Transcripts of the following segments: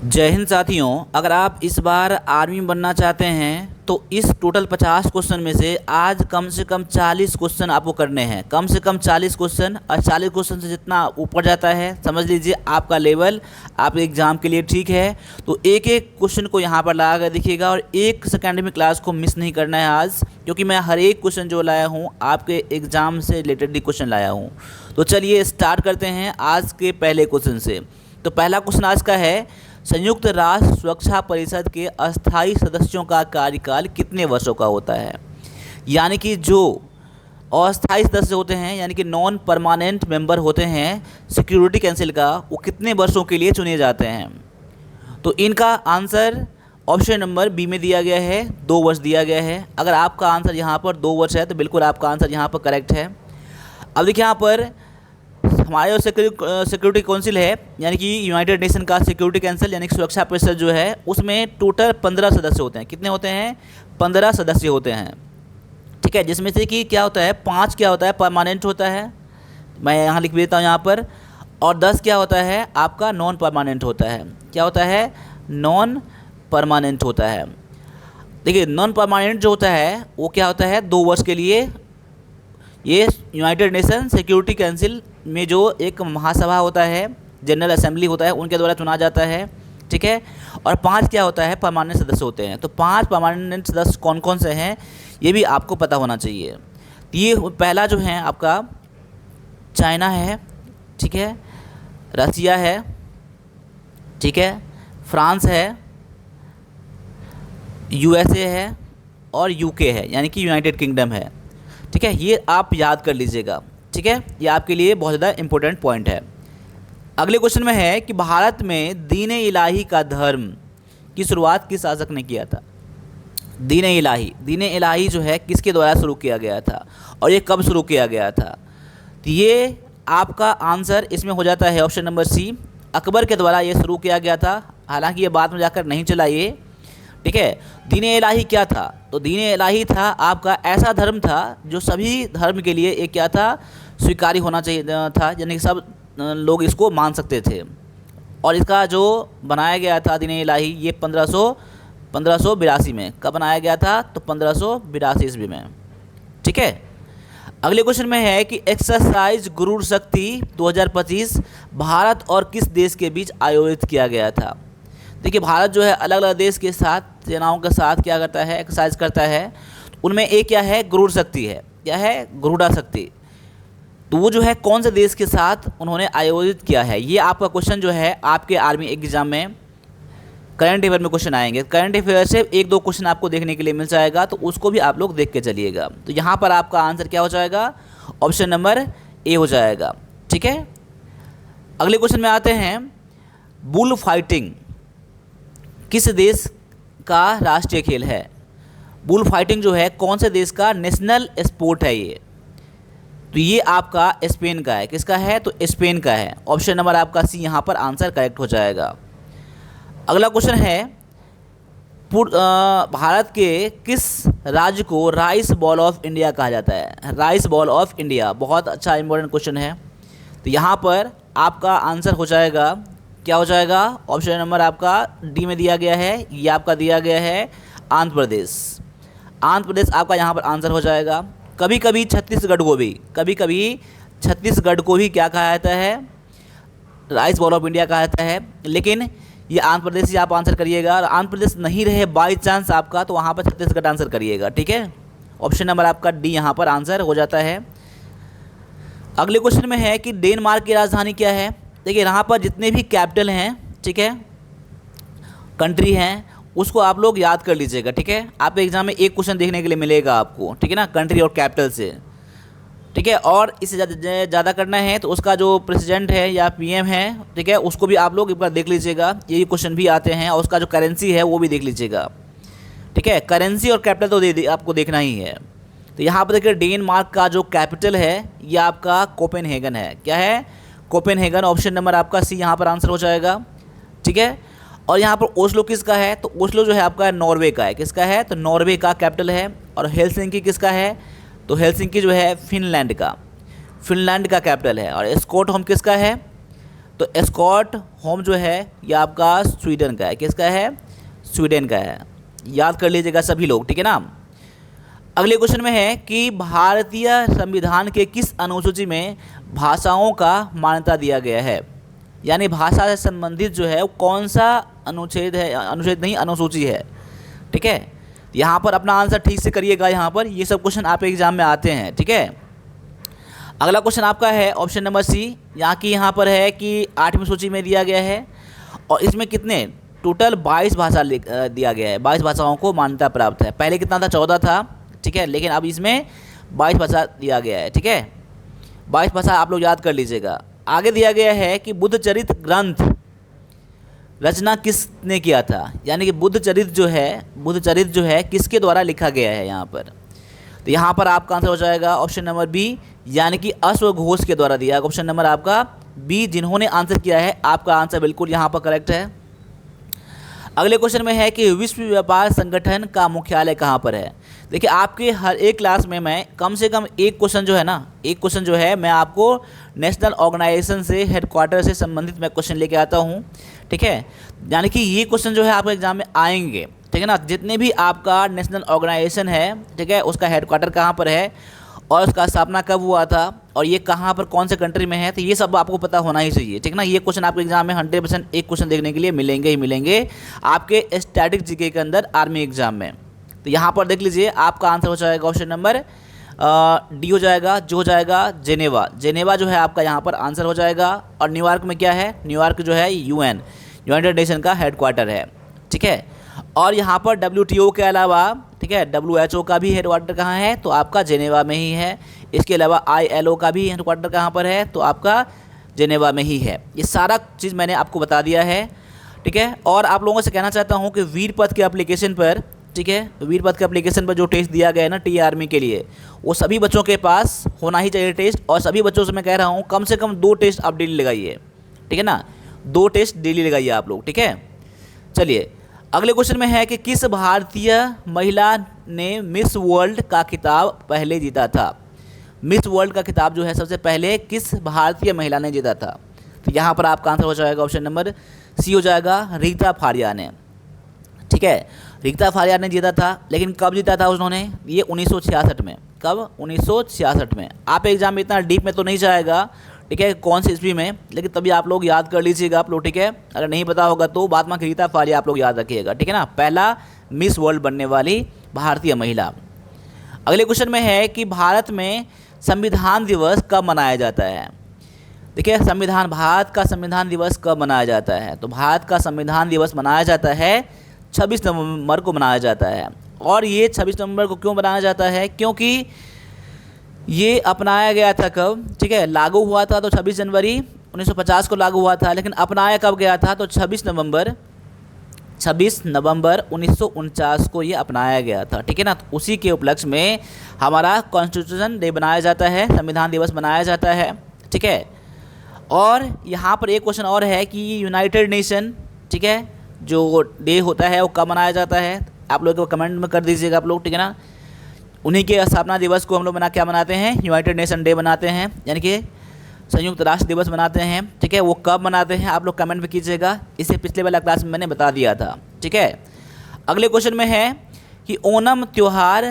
जय हिंद साथियों। अगर आप इस बार आर्मी बनना चाहते हैं तो इस टोटल 50 क्वेश्चन में से आज कम से कम 40 क्वेश्चन आपको करने हैं। कम से कम 40 क्वेश्चन, और 40 क्वेश्चन से जितना ऊपर जाता है समझ लीजिए आपका लेवल आपके एग्ज़ाम के लिए ठीक है। तो एक एक क्वेश्चन को यहाँ पर लगा कर देखिएगा और एक सेकेंड में क्लास को मिस नहीं करना है आज, क्योंकि मैं हर एक क्वेश्चन जो लाया हूँ आपके एग्ज़ाम से रिलेटेड ही क्वेश्चन लाया हूँ। तो चलिए स्टार्ट करते हैं आज के पहले क्वेश्चन से। तो पहला क्वेश्चन आज का है, संयुक्त राष्ट्र सुरक्षा परिषद के अस्थायी सदस्यों का कार्यकाल कितने वर्षों का होता है। यानी कि जो अस्थायी सदस्य होते हैं, यानी कि नॉन परमानेंट मेंबर होते हैं सिक्योरिटी काउंसिल का, वो कितने वर्षों के लिए चुने जाते हैं। तो इनका आंसर ऑप्शन नंबर बी में दिया गया है, 2 वर्ष दिया गया है। अगर आपका आंसर यहाँ पर 2 वर्ष है तो बिल्कुल आपका आंसर यहाँ पर करेक्ट है। अब देखिए यहाँ पर हमारे जो सिक्योरिटी काउंसिल है, यानी कि यूनाइटेड नेशन का सिक्योरिटी काउंसिल यानी कि सुरक्षा परिषद जो है, उसमें टोटल 15 सदस्य होते हैं। कितने होते हैं? 15 सदस्य होते हैं। ठीक है, जिसमें से कि क्या होता है, 5 क्या होता है, परमानेंट होता है, मैं यहाँ लिख देता हूँ यहाँ पर, और 10 क्या होता है आपका नॉन परमानेंट होता है। क्या होता है? नॉन परमानेंट होता है। देखिए नॉन परमानेंट जो होता है वो क्या होता है, 2 वर्ष के लिए ये यूनाइटेड नेशन सिक्योरिटी काउंसिल में जो एक महासभा होता है, जनरल असेंबली होता है, उनके द्वारा चुना जाता है। ठीक है, और 5 क्या होता है, परमानेंट सदस्य होते हैं। तो 5 परमानेंट सदस्य कौन कौन से हैं ये भी आपको पता होना चाहिए। ये पहला जो है आपका चाइना है, ठीक है, रसिया है, ठीक है, फ्रांस है, यूएसए है और यूके है, यानी कि यूनाइटेड किंगडम है। ठीक है, ये आप याद कर लीजिएगा। ठीक है, ये आपके लिए बहुत ज़्यादा इंपॉर्टेंट पॉइंट है। अगले क्वेश्चन में है कि भारत में दीन इलाही का धर्म की शुरुआत किस शासक ने किया था। दीन इलाही जो है किसके द्वारा शुरू किया गया था और ये कब शुरू किया गया था। तो ये आपका आंसर इसमें हो जाता है ऑप्शन नंबर सी, अकबर के द्वारा ये शुरू किया गया था। हालांकि ये बाद में जाकर नहीं चला ये। ठीक है, दीन इलाही क्या था? तो दीन इलाही था आपका ऐसा धर्म था जो सभी धर्म के लिए एक क्या था, स्वीकार्य होना चाहिए था, यानी कि सब लोग इसको मान सकते थे। और इसका जो बनाया गया था दीन इलाही, ये 1582 में। कब बनाया गया था? तो 1582 ईस्वी में। ठीक है, अगले क्वेश्चन में है कि एक्सरसाइज गुरूर शक्ति 2025 भारत और किस देश के बीच आयोजित किया गया था। देखिए भारत जो है अलग अलग देश के साथ, सेनाओं के साथ क्या करता है, एक्सरसाइज करता है। उनमें एक क्या है, गरुड़ शक्ति है। क्या है? गरुड़ा शक्ति। तो वो जो है कौन से देश के साथ उन्होंने आयोजित किया है, ये आपका क्वेश्चन जो है आपके आर्मी एग्जाम में करंट अफेयर में क्वेश्चन आएंगे। करंट अफेयर से 1-2 क्वेश्चन आपको देखने के लिए मिल जाएगा, तो उसको भी आप लोग देख के चलिएगा। तो यहाँ पर आपका आंसर क्या हो जाएगा, ऑप्शन नंबर ए हो जाएगा। ठीक है, अगले क्वेश्चन में आते हैं, बुल फाइटिंग किस देश का राष्ट्रीय खेल है। बुल फाइटिंग जो है कौन से देश का नेशनल स्पोर्ट है ये। तो ये आपका स्पेन का है। किसका है? तो स्पेन का है। ऑप्शन नंबर आपका सी यहाँ पर आंसर करेक्ट हो जाएगा। अगला क्वेश्चन है, भारत के किस राज्य को राइस बॉल ऑफ इंडिया कहा जाता है। राइस बॉल ऑफ इंडिया बहुत अच्छा इंपॉर्टेंट क्वेश्चन है। तो यहाँ पर आपका आंसर हो जाएगा, क्या हो जाएगा, ऑप्शन नंबर आपका डी में दिया गया है। ये आपका दिया गया है आंध्र प्रदेश। आंध्र प्रदेश आपका यहाँ पर आंसर हो जाएगा। कभी कभी छत्तीसगढ़ को भी क्या कहा जाता है, राइस बॉल ऑफ इंडिया कहा जाता है। लेकिन ये आंध्र प्रदेश ही आप आंसर करिएगा, और आंध्र प्रदेश नहीं रहे बाई चांस आपका, तो वहाँ पर छत्तीसगढ़ आंसर करिएगा। ठीक है, ऑप्शन नंबर आपका डी यहाँ पर आंसर हो जाता है। अगले क्वेश्चन में है कि डेनमार्क की राजधानी क्या है। देखिए यहाँ पर जितने भी कैपिटल हैं, ठीक है, कंट्री हैं, उसको आप लोग याद कर लीजिएगा। ठीक है, आप एग्जाम में एक क्वेश्चन देखने के लिए मिलेगा आपको, ठीक है ना, कंट्री और कैपिटल से। ठीक है, और इससे ज़्यादा करना है तो उसका जो प्रेसिडेंट है या पीएम है, ठीक है, उसको भी आप लोग एक बार देख लीजिएगा। ये क्वेश्चन भी आते हैं, और उसका जो करेंसी है वो भी देख लीजिएगा। ठीक है, करेंसी और कैपिटल तो आपको देखना ही है। तो यहाँ पर देखिए डेनमार्क का जो कैपिटल है ये आपका कोपेनहेगन है। क्या है? कोपेनहेगन। ऑप्शन नंबर आपका सी यहाँ पर आंसर हो जाएगा। ठीक है, और यहाँ पर ओस्लो किसका है? तो ओस्लो जो है आपका नॉर्वे का है। किसका है? तो नॉर्वे का कैपिटल है। और हेलसिंकी किसका है? तो हेलसिंकी जो है फिनलैंड का कैपिटल है। और स्टॉकहोम किसका है? तो स्कॉट होम जो है ये आपका स्वीडन का है। किसका है? स्वीडन का है। याद कर लीजिएगा सभी लोग, ठीक है ना। अगले क्वेश्चन में है कि भारतीय संविधान के किस अनुसूची में भाषाओं का मान्यता दिया गया है, यानी भाषा से संबंधित जो है वो कौन सा अनुच्छेद है, अनुच्छेद नहीं अनुसूची है, ठीक है। यहाँ पर अपना आंसर ठीक से करिएगा, यहाँ पर ये सब क्वेश्चन आप एग्जाम में आते हैं, ठीक है। अगला क्वेश्चन आपका है ऑप्शन नंबर सी, यहाँ पर है कि 8वीं सूची में दिया गया है और इसमें कितने टोटल 22 भाषा दिया गया है, 22 भाषाओं को मान्यता प्राप्त है। पहले कितना था? 14 था, ठीक है, लेकिन अब इसमें 22 भाषा दिया गया है, ठीक है। 22 भाषा आप लोग याद कर लीजिएगा। आगे दिया गया है कि बुद्ध चरित ग्रंथ रचना किसने किया था, यानी कि बुद्ध चरित जो है किसके द्वारा लिखा गया है यहाँ पर। तो यहाँ पर आपका आंसर हो जाएगा ऑप्शन नंबर बी, यानी कि अश्वघोष के द्वारा दिया है। ऑप्शन नंबर आपका बी, जिन्होंने आंसर किया है, आपका आंसर बिल्कुल यहाँ पर करेक्ट है। अगले क्वेश्चन में है कि विश्व व्यापार संगठन का मुख्यालय कहाँ पर है। देखिए, आपके हर एक क्लास में मैं कम से कम एक क्वेश्चन जो है मैं आपको नेशनल ऑर्गेनाइजेशन से, हेडक्वार्टर से संबंधित मैं क्वेश्चन लेके आता हूँ, ठीक है। यानी कि ये क्वेश्चन जो है आपके एग्जाम में आएंगे, ठीक है ना। जितने भी आपका नेशनल ऑर्गेनाइजेशन है, ठीक है, उसका हेडक्वार्टर कहाँ पर है और उसका स्थापना कब हुआ था और ये कहाँ पर कौन से कंट्री में है, तो ये सब आपको पता होना ही चाहिए, ठीक ना। ये क्वेश्चन आपके एग्जाम में 100% एक क्वेश्चन देखने के लिए मिलेंगे ही मिलेंगे आपके स्टैटिक जीके के अंदर, आर्मी एग्जाम में। तो यहाँ पर देख लीजिए, आपका आंसर हो जाएगा ऑप्शन नंबर डी हो जाएगा, जो हो जाएगा जेनेवा जो है आपका यहाँ पर आंसर हो जाएगा। और न्यूयॉर्क में क्या है? न्यूयॉर्क जो है यूनाइटेड नेशन का हेडक्वार्टर है, ठीक है। और यहाँ पर WTO के अलावा, ठीक है, WHO का भी हेडक्वार्टर कहाँ है? तो आपका जेनेवा में ही है। इसके अलावा ILO का भी हेडक्वार्टर कहाँ पर है? तो आपका जेनेवा में ही है। ये सारा चीज़ मैंने आपको बता दिया है, ठीक है। और आप लोगों से कहना चाहता हूँ कि वीरपथ के एप्लीकेशन पर, ठीक है, वीरपथ के एप्लीकेशन पर जो टेस्ट दिया गया है ना टी आर्मी के लिए, वो सभी बच्चों के पास होना ही चाहिए टेस्ट। और सभी बच्चों से मैं कह रहा हूँ कम से कम 2 टेस्ट आप डेली लगाइए, ठीक है ना, 2 टेस्ट डेली लगाइए आप लोग, ठीक है। चलिए, अगले क्वेश्चन में है कि किस भारतीय महिला ने मिस वर्ल्ड का खिताब पहले जीता था। मिस वर्ल्ड का खिताब जो है सबसे पहले किस भारतीय महिला ने जीता था? तो यहाँ पर आपका आंसर हो जाएगा ऑप्शन नंबर सी हो जाएगा, रीता फारिया ने, ठीक है। रीता फारिया ने जीता था, लेकिन कब जीता था उन्होंने? ये 1966 में। कब? 1966 में। आप एग्जाम में इतना डीप में तो नहीं जाएगा, ठीक है, कौन सी ईस्वी में, लेकिन तभी आप लोग याद कर लीजिएगा आप लोग, ठीक है। अगर नहीं पता होगा तो बाद में रीता फारिया आप लोग याद रखिएगा, ठीक है ना, पहला मिस वर्ल्ड बनने वाली भारतीय महिला। अगले क्वेश्चन में है कि भारत में संविधान दिवस कब मनाया जाता है। देखिए, भारत का संविधान दिवस कब मनाया जाता है? तो भारत का संविधान दिवस मनाया जाता है 26 नवंबर को मनाया जाता है। और ये 26 नवंबर को क्यों मनाया जाता है? क्योंकि ये अपनाया गया था कब, ठीक है, लागू हुआ था तो 26 जनवरी 1950 को लागू हुआ था, लेकिन अपनाया कब गया था? तो 26 नवंबर 1949 को ये अपनाया गया था, ठीक है ना। तो उसी के उपलक्ष्य में हमारा कॉन्स्टिट्यूशन डे बनाया जाता है, संविधान दिवस मनाया जाता है, ठीक है। और यहाँ पर एक क्वेश्चन और है कि यूनाइटेड नेशन, ठीक है, जो डे होता है वो कब मनाया जाता है? आप लोग कमेंट में कर दीजिएगा आप लोग, ठीक है ना। उन्हीं के स्थापना दिवस को हम लोग क्या मनाते हैं? यूनाइटेड नेशन डे मनाते हैं, यानी कि संयुक्त राष्ट्र दिवस मनाते हैं, ठीक है। वो कब मनाते हैं आप लोग कमेंट में कीजिएगा। इसे पिछले वाला क्लास में मैंने बता दिया था, ठीक है। अगले क्वेश्चन में है कि ओणम त्यौहार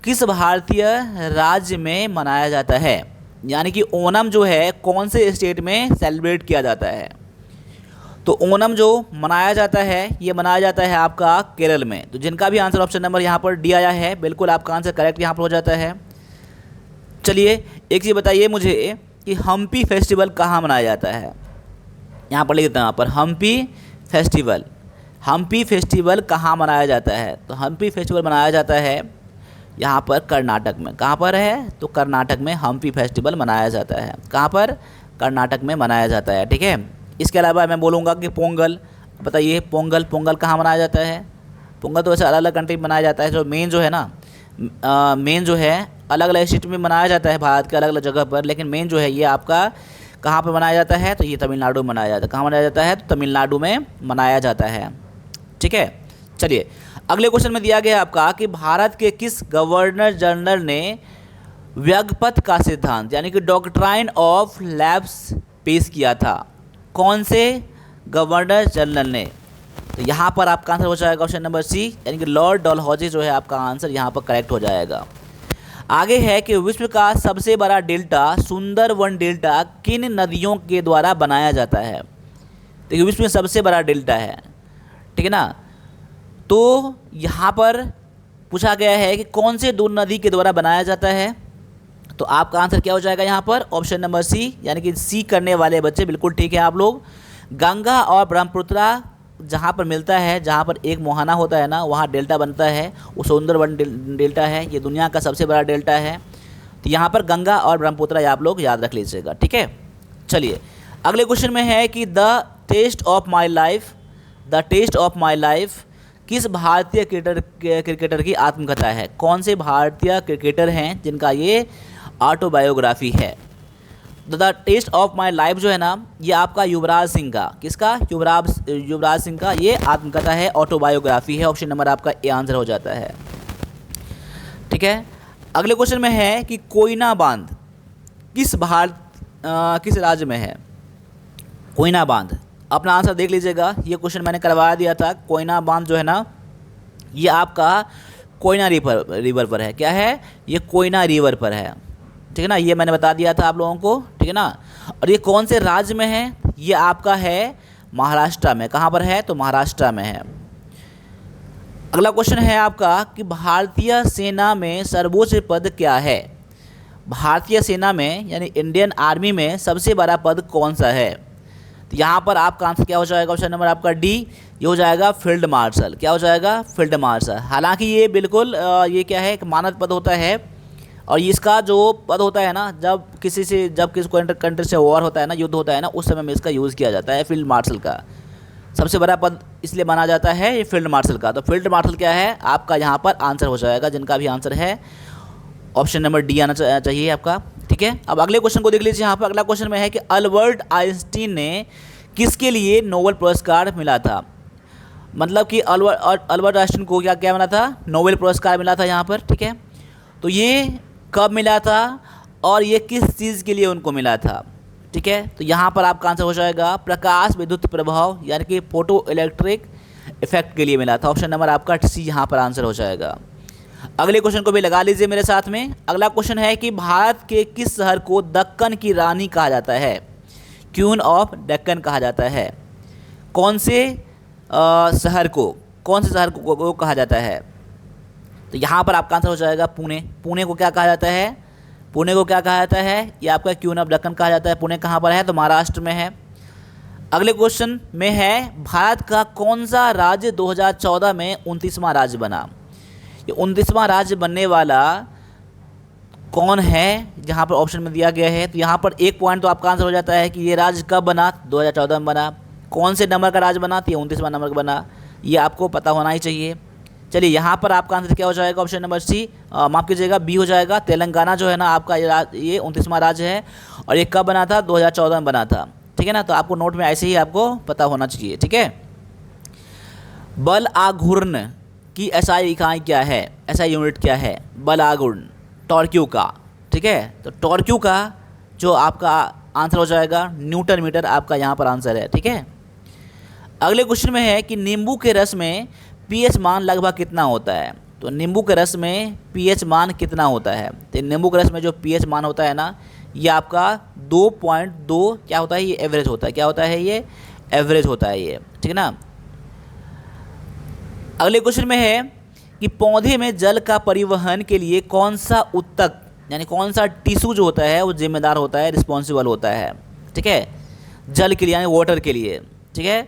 किस भारतीय राज्य में मनाया जाता है, यानी कि ओणम जो है कौन से स्टेट में सेलिब्रेट किया जाता है। तो ओणम जो मनाया जाता है ये मनाया जाता है आपका केरल में। तो जिनका भी आंसर ऑप्शन नंबर यहाँ पर डी आया है, बिल्कुल आपका आंसर करेक्ट यहाँ पर हो जाता है। चलिए, एक चीज़ बताइए मुझे कि हम्पी फेस्टिवल कहाँ मनाया जाता है? यहाँ पर लिख देता हूँ, यहाँ पर हम्पी फेस्टिवल कहाँ मनाया जाता है? तो हम्पी फेस्टिवल मनाया जाता है यहाँ पर कर्नाटक में। कहाँ पर है? तो कर्नाटक में हम्पी फेस्टिवल मनाया जाता है। कहाँ पर? कर्नाटक में मनाया जाता है, ठीक है। इसके अलावा मैं बोलूँगा कि पोंगल, बताइए पोंगल कहाँ मनाया जाता है? पोंगल तो वैसे अलग अलग कंट्री में मनाया जाता है, जो मेन जो है ना, मेन जो है अलग अलग स्टेट में मनाया जाता है भारत के अलग अलग जगह पर, लेकिन मेन जो है ये आपका कहाँ पर मनाया जाता है? तो ये तमिलनाडु में मनाया जाता है। कहाँ मनाया जाता है? तो तमिलनाडु में मनाया जाता है, ठीक है। चलिए, अगले क्वेश्चन में दिया गया आपका कि भारत के किस गवर्नर जनरल ने व्यगपथ का सिद्धांत, यानी कि डॉक्ट्राइन ऑफ लैप्स पेश किया था? कौन से गवर्नर जनरल ने? तो यहाँ पर आपका आंसर हो जाएगा ऑप्शन नंबर सी, यानी कि लॉर्ड डलहौजी जो है आपका आंसर यहाँ पर करेक्ट हो जाएगा। आगे है कि विश्व का सबसे बड़ा डेल्टा सुंदरवन डेल्टा किन नदियों के द्वारा बनाया जाता है? देखिए विश्व में सबसे बड़ा डेल्टा है, ठीक है ना। तो यहाँ पर पूछा गया है कि कौन से दो नदी के द्वारा बनाया जाता है? तो आपका आंसर क्या हो जाएगा यहाँ पर? ऑप्शन नंबर सी, यानी कि सी करने वाले बच्चे बिल्कुल ठीक है आप लोग। गंगा और ब्रह्मपुत्र जहाँ पर मिलता है, जहाँ पर एक मोहाना होता है ना, वहाँ डेल्टा बनता है, वो सुंदरवन डेल्टा है। ये दुनिया का सबसे बड़ा डेल्टा है। तो यहाँ पर गंगा और ब्रह्मपुत्र आप लोग याद रख लीजिएगा, ठीक है। चलिए अगले क्वेश्चन में है कि the test of my life किस भारतीय क्रिकेटर की आत्मकथा है? कौन से भारतीय क्रिकेटर हैं जिनका ये ऑटोबायोग्राफी है? The test of my life जो है ना, ये आपका युवराज सिंह का, किसका? युवराज सिंह का ये आत्मकथा है, ऑटोबायोग्राफी है। ऑप्शन नंबर आपका ए आंसर हो जाता है, ठीक है। अगले क्वेश्चन में है कि कोयना बांध किस राज्य में है? कोयना बांध, अपना आंसर देख लीजिएगा, ये क्वेश्चन मैंने करवा दिया था। कोयना बांध जो है ना, ये आपका कोयना रिवर पर है। क्या है? ये कोयना रिवर पर है, ठीक है ना। ये मैंने बता दिया था आप लोगों को, ठीक है ना। और ये कौन से राज्य में है? ये आपका है महाराष्ट्र में। कहाँ पर है? तो महाराष्ट्र में है। अगला क्वेश्चन है आपका कि भारतीय सेना में सर्वोच्च पद क्या है? भारतीय सेना में यानी इंडियन आर्मी में सबसे बड़ा पद कौन सा है? तो यहाँ पर आपका आंसर क्या हो जाएगा? ऑप्शन नंबर आपका डी, ये हो जाएगा फील्ड मार्शल। क्या हो जाएगा? Field marshal. हालांकि ये बिल्कुल ये क्या है, एक मानद पद होता है, और इसका जो पद होता है ना, जब किसी कंट्री से वॉर होता है ना, युद्ध होता है ना, उस समय में इसका यूज़ किया जाता है, फील्ड मार्शल का। सबसे बड़ा पद इसलिए माना जाता है ये फील्ड मार्शल का। तो फील्ड मार्शल क्या है आपका यहाँ पर आंसर हो जाएगा, जिनका भी आंसर है ऑप्शन नंबर डी आना चाहिए आपका, ठीक है। अब अगले क्वेश्चन को देख लीजिए। यहाँ पर अगला क्वेश्चन में है कि अल्बर्ट आइंस्टीन ने किसके लिए नोबेल पुरस्कार मिला था? मतलब कि अल्बर्ट आइंस्टीन को क्या मिला था? नोबेल पुरस्कार मिला था यहाँ पर, ठीक है। तो ये कब मिला था और ये किस चीज़ के लिए उनको मिला था, ठीक है। तो यहाँ पर आपका आंसर हो जाएगा प्रकाश विद्युत प्रभाव, यानी कि फोटो इलेक्ट्रिक इफेक्ट के लिए मिला था। ऑप्शन नंबर आपका सी यहाँ पर आंसर हो जाएगा। अगले क्वेश्चन को भी लगा लीजिए मेरे साथ में। अगला क्वेश्चन है कि भारत के किस शहर को दक्कन की रानी कहा जाता है? क्वीन ऑफ दक्कन कहा जाता है। कौन से शहर को कहा जाता है? तो यहाँ पर आपका आंसर हो जाएगा पुणे। पुणे को क्या कहा जाता है? पुणे को क्या कहा जाता है? ये आपका क्वीन ऑफ दक्कन कहा जाता है। पुणे कहाँ पर है? तो महाराष्ट्र में है। अगले क्वेश्चन में है भारत का कौन सा राज्य 2014 में 29वां राज्य बना? ये 29वां राज्य बनने वाला कौन है, जहाँ पर ऑप्शन में दिया गया है। तो यहाँ पर एक पॉइंट तो आपका आंसर हो जाता है कि ये राज्य कब बना? 2014 में बना। कौन से नंबर का राज्य बना? तो ये 29वां नंबर का बना। ये आपको पता होना ही चाहिए। चलिए यहाँ पर आपका आंसर क्या हो जाएगा? ऑप्शन नंबर सी, माफ़ कीजिएगा, बी हो जाएगा। तेलंगाना जो है ना आपका ये 29वां राज्य है, और ये कब बना था? 2014 में बना था, ठीक है ना। तो आपको नोट में ऐसे ही आपको पता होना चाहिए, ठीक है। बल आघूर्ण की एसआई इकाई क्या है? एसआई यूनिट क्या है? बल आघूर्ण, टॉर्क्यू का, ठीक है। तो टॉर्क्यू का जो आपका आंसर हो जाएगा न्यूटन मीटर, आपका यहाँ पर आंसर है, ठीक है। अगले क्वेश्चन में है कि नींबू के रस में पीएच मान लगभग कितना होता है? तो नींबू के रस में पीएच मान कितना होता है? तो नींबू के रस में जो पीएच मान होता है ना, ये आपका 2.2 क्या होता है? ये एवरेज होता है। क्या होता है? ये एवरेज होता है ये, ठीक है ना। अगले क्वेश्चन में है कि पौधे में जल का परिवहन के लिए कौन सा ऊतक यानी कौन सा टिश्यू जो होता है वो जिम्मेदार होता है, रिस्पॉन्सिबल होता है, ठीक है, जल के लिए यानी वाटर के लिए, ठीक है।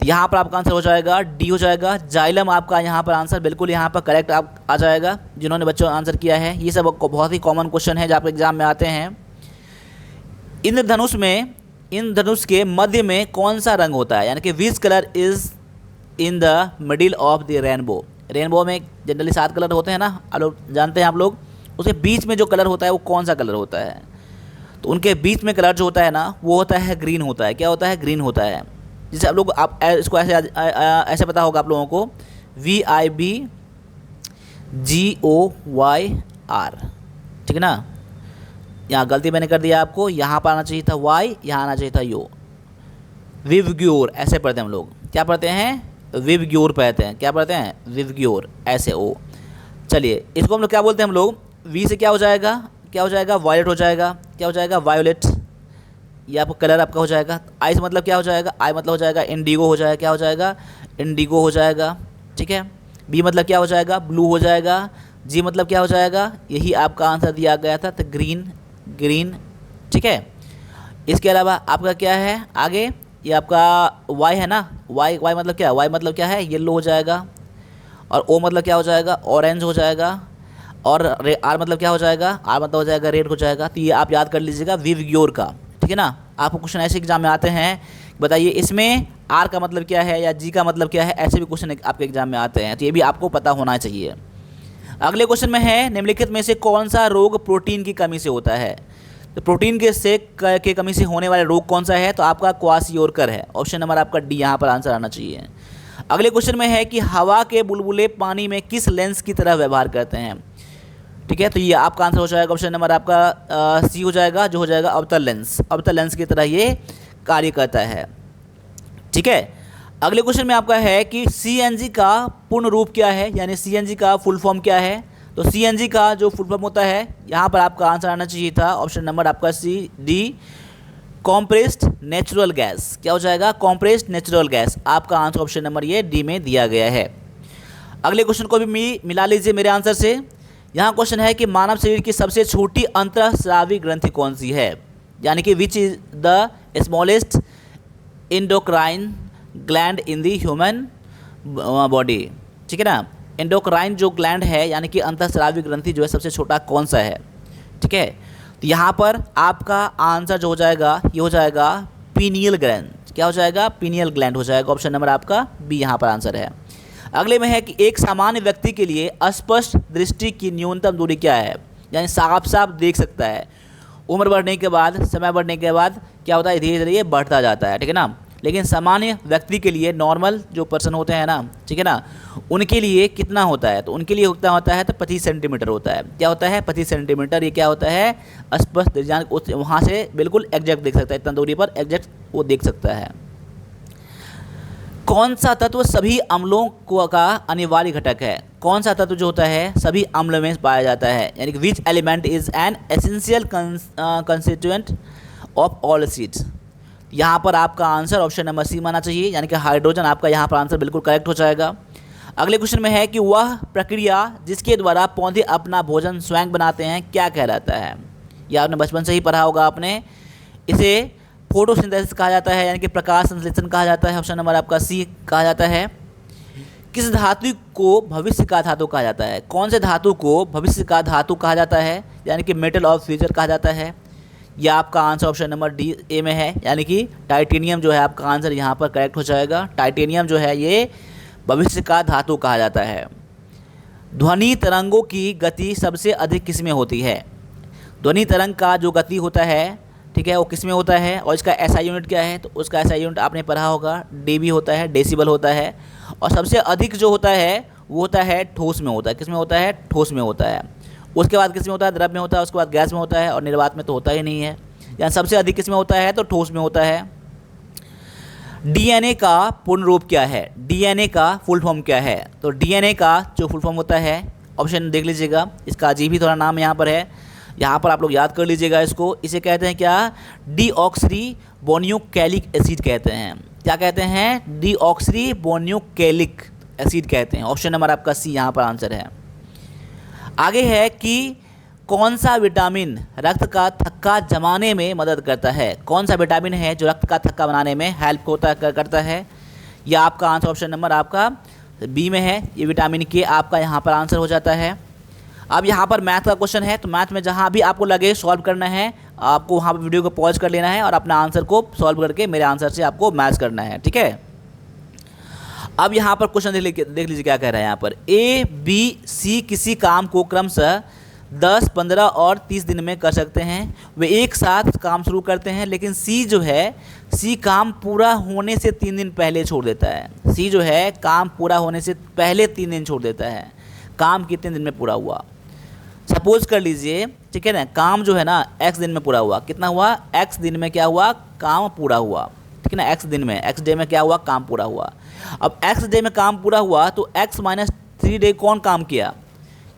तो यहाँ पर आपका आंसर हो जाएगा डी हो जाएगा, जाइलम आपका यहाँ पर आंसर बिल्कुल यहाँ पर करेक्ट आप आ जाएगा, जिन्होंने बच्चों आंसर किया है। ये सब बहुत ही कॉमन क्वेश्चन है जो आपके एग्जाम में आते हैं। इंद्रधनुष के मध्य में कौन सा रंग होता है, यानी कि which colour is in the middle of the rainbow. Rainbow में जनरली 7 कलर होते हैं ना, आप लोग जानते हैं आप लोग। उसके बीच में जो कलर होता है वो कौन सा कलर होता है? तो उनके बीच में कलर जो होता है ना वो होता है ग्रीन होता है। क्या होता है? ग्रीन होता है। जैसे आप लोग इसको ऐसे पता होगा आप लोगों को, VIBGOYR, ठीक है ना। यहाँ गलती मैंने कर दिया आपको, यहाँ पर आना चाहिए था वाई, यहाँ आना चाहिए था यो। विवग्योर ऐसे पढ़ते हैं हम लोग, क्या पढ़ते हैं, विवग्योर पढ़ते हैं, क्या पढ़ते हैं, विवग्योर, ऐसे ओ। चलिए इसको हम लोग क्या बोलते हैं हम लोग, वी से क्या हो जाएगा, क्या हो जाएगा, वायलेट हो जाएगा, क्या हो जाएगा, वायोलेट, ये आपका कलर आपका हो जाएगा। आई से मतलब क्या हो जाएगा, आई मतलब हो जाएगा इंडिगो हो जाएगा, क्या हो जाएगा, इंडिगो हो जाएगा, ठीक है। बी मतलब क्या हो जाएगा, ब्लू हो जाएगा। जी मतलब क्या हो जाएगा, यही आपका आंसर दिया गया था, तो ग्रीन, ग्रीन, ठीक है। इसके अलावा आपका क्या है आगे, ये आपका वाई है ना, वाई, वाई मतलब क्या, वाई मतलब क्या है, येलो हो जाएगा। और ओ मतलब क्या हो जाएगा, ऑरेंज हो जाएगा। और आर मतलब क्या हो जाएगा, आर मतलब हो जाएगा रेड हो जाएगा। तो ये आप याद कर लीजिएगा विवग्योर का, ठीक है ना। आपको क्वेश्चन ऐसे एग्जाम में आते हैं, बताइए इसमें आर का मतलब क्या है या जी का मतलब क्या है, ऐसे भी क्वेश्चन आपके एग्जाम में आते हैं, तो ये भी आपको पता होना चाहिए। अगले क्वेश्चन में है, निम्नलिखित में से कौन सा रोग प्रोटीन की कमी से होता है। तो प्रोटीन के कमी से होने वाला रोग कौन सा है, तो आपका क्वाशियोरकर है। ऑप्शन नंबर आपका डी यहाँ पर आंसर आना चाहिए। अगले क्वेश्चन में है कि हवा के बुलबुले पानी में किस लेंस की तरह व्यवहार करते हैं, ठीक है। तो ये आपका आंसर हो जाएगा ऑप्शन नंबर आपका सी हो जाएगा, जो हो जाएगा अवतल लेंस, अवतल लेंस की तरह ये कार्य करता है, ठीक है। अगले क्वेश्चन में आपका है कि सीएनजी का पूर्ण रूप क्या है, यानी सीएनजी का फुल फॉर्म क्या है। तो सीएनजी का जो फुल फॉर्म होता है, यहाँ पर आपका आंसर आना चाहिए था ऑप्शन नंबर आपका C D, compressed natural gas, क्या हो जाएगा, कॉम्प्रेस्ड नेचुरल गैस। आपका आंसर ऑप्शन नंबर ये डी में दिया गया है। अगले क्वेश्चन को भी मिला लीजिए मेरे आंसर से। यहाँ क्वेश्चन है कि मानव शरीर की सबसे छोटी अंतःस्रावी ग्रंथि कौन सी है, यानी कि which is the smallest endocrine gland in the human body, ठीक है ना। एंडोक्राइन जो ग्लैंड है, यानी कि अंतःस्रावी ग्रंथि जो है सबसे छोटा कौन सा है, ठीक है। तो यहाँ पर आपका आंसर जो हो जाएगा, ये हो जाएगा पीनियल ग्लैंड, क्या हो जाएगा, पीनियल ग्लैंड हो जाएगा। ऑप्शन नंबर आपका बी यहाँ पर आंसर है। अगले में है कि एक सामान्य व्यक्ति के लिए अस्पष्ट दृष्टि की न्यूनतम दूरी क्या है, यानी साफ साफ देख सकता है। उम्र बढ़ने के बाद, समय बढ़ने के बाद क्या होता है, धीरे धीरे ये बढ़ता जाता है, ठीक है ना। लेकिन सामान्य व्यक्ति के लिए, नॉर्मल जो पर्सन होते हैं ना, ठीक है ना, उनके लिए कितना होता है, तो उनके लिए कितना होता है, तो 25 सेंटीमीटर होता है। क्या होता है, 25 सेंटीमीटर। ये क्या होता है, अस्पष्ट, वहाँ से बिल्कुल एग्जैक्ट देख सकता है, इतना दूरी पर एग्जैक्ट वो देख सकता है। कौन सा तत्व सभी अम्लों का अनिवार्य घटक है, कौन सा तत्व जो होता है सभी अम्ल में पाया जाता है, यानी कि which element is an essential constituent of all acids. यहाँ पर आपका आंसर ऑप्शन नंबर सी माना चाहिए, यानी कि हाइड्रोजन। आपका यहाँ पर आंसर बिल्कुल करेक्ट हो जाएगा। अगले क्वेश्चन में है कि वह प्रक्रिया जिसके द्वारा पौधे अपना भोजन स्वयं बनाते हैं क्या कहलाता है। यह आपने बचपन से ही पढ़ा होगा आपने, इसे फोटोसिंथेसिस कहा जाता है, यानी कि प्रकाश संश्लेषण कहा जाता है। ऑप्शन नंबर आपका सी कहा जाता है। किस धातु को भविष्य का धातु कहा जाता है, कौन से धातु को भविष्य का धातु कहा जाता है, यानी कि मेटल ऑफ फ्यूचर कहा जाता है। यह आपका answer option number D A में है, यानी कि टाइटेनियम जो है आपका आंसर यहाँ पर करेक्ट हो जाएगा। टाइटेनियम जो है ये भविष्य का धातु कहा जाता है। ध्वनि तरंगों की गति सबसे अधिक किस में होती है, ध्वनि तरंग का जो गति होता है, ठीक है, वो किस में होता है, और इसका एसआई यूनिट क्या है, तो उसका एसआई यूनिट आपने पढ़ा होगा, डीबी होता है, डेसिबल होता है। और सबसे अधिक जो होता है वो होता है ठोस में होता है, किस में होता है, ठोस में होता है। उसके बाद किस में होता है, द्रव में होता है, उसके बाद गैस में होता है, और निर्वात में तो होता ही नहीं है। या सबसे अधिक किस में होता है, तो ठोस में होता है। डीएनए का पूर्ण रूप क्या है, डीएनए का फुल फॉर्म क्या है, तो डीएनए का जो फुल फॉर्म होता है, ऑप्शन देख लीजिएगा, इसका अजीब ही थोड़ा नाम यहाँ पर है, यहाँ पर आप लोग याद कर लीजिएगा इसको। इसे कहते हैं क्या, डीऑक्सीरिबोन्यूक्लिक एसिड कहते हैं। क्या कहते हैं, डीऑक्सीरिबोन्यूक्लिक एसिड कहते हैं। ऑप्शन नंबर आपका सी यहाँ पर आंसर है। आगे है कि कौन सा विटामिन रक्त का थक्का जमाने में मदद करता है, कौन सा विटामिन है जो रक्त का थक्का बनाने में हेल्प करता है। यह आपका आंसर ऑप्शन नंबर आपका बी में है, ये विटामिन के आपका यहाँ पर आंसर हो जाता है। अब यहाँ पर मैथ का क्वेश्चन है, तो मैथ में जहाँ भी आपको लगे सॉल्व करना है, आपको वहाँ पर वीडियो को पॉज कर लेना है और अपना आंसर को सॉल्व करके मेरे आंसर से आपको मैच करना है, ठीक है। अब यहाँ पर क्वेश्चन देख लीजिए क्या कह रहा है यहाँ पर, ए बी सी किसी काम को क्रमशः 10, 15 और 30 दिन में कर सकते हैं। वे एक साथ काम शुरू करते हैं, लेकिन सी जो है, सी काम पूरा होने से 3 दिन पहले छोड़ देता है। सी जो है काम पूरा होने से पहले 3 दिन छोड़ देता है। काम कितने दिन में पूरा हुआ, सपोज कर लीजिए ठीक है ना, काम जो है ना x दिन में पूरा हुआ, कितना हुआ, x दिन में क्या हुआ, काम पूरा हुआ, ठीक है ना, x दिन में, x डे में क्या हुआ, काम पूरा हुआ। अब x डे में काम पूरा हुआ तो x माइनस 3 डे कौन काम किया,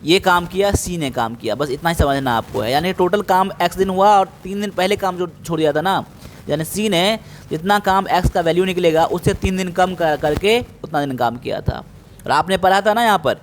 ये काम किया, सी ने काम किया, बस इतना ही समझना आपको है। यानी टोटल काम x दिन हुआ और 3 दिन पहले काम जो छोड़ दिया था ना, यानी सी ने जितना काम x का वैल्यू निकलेगा उससे 3 दिन कम करके उतना दिन काम किया था। और आपने पढ़ा था ना, यहाँ पर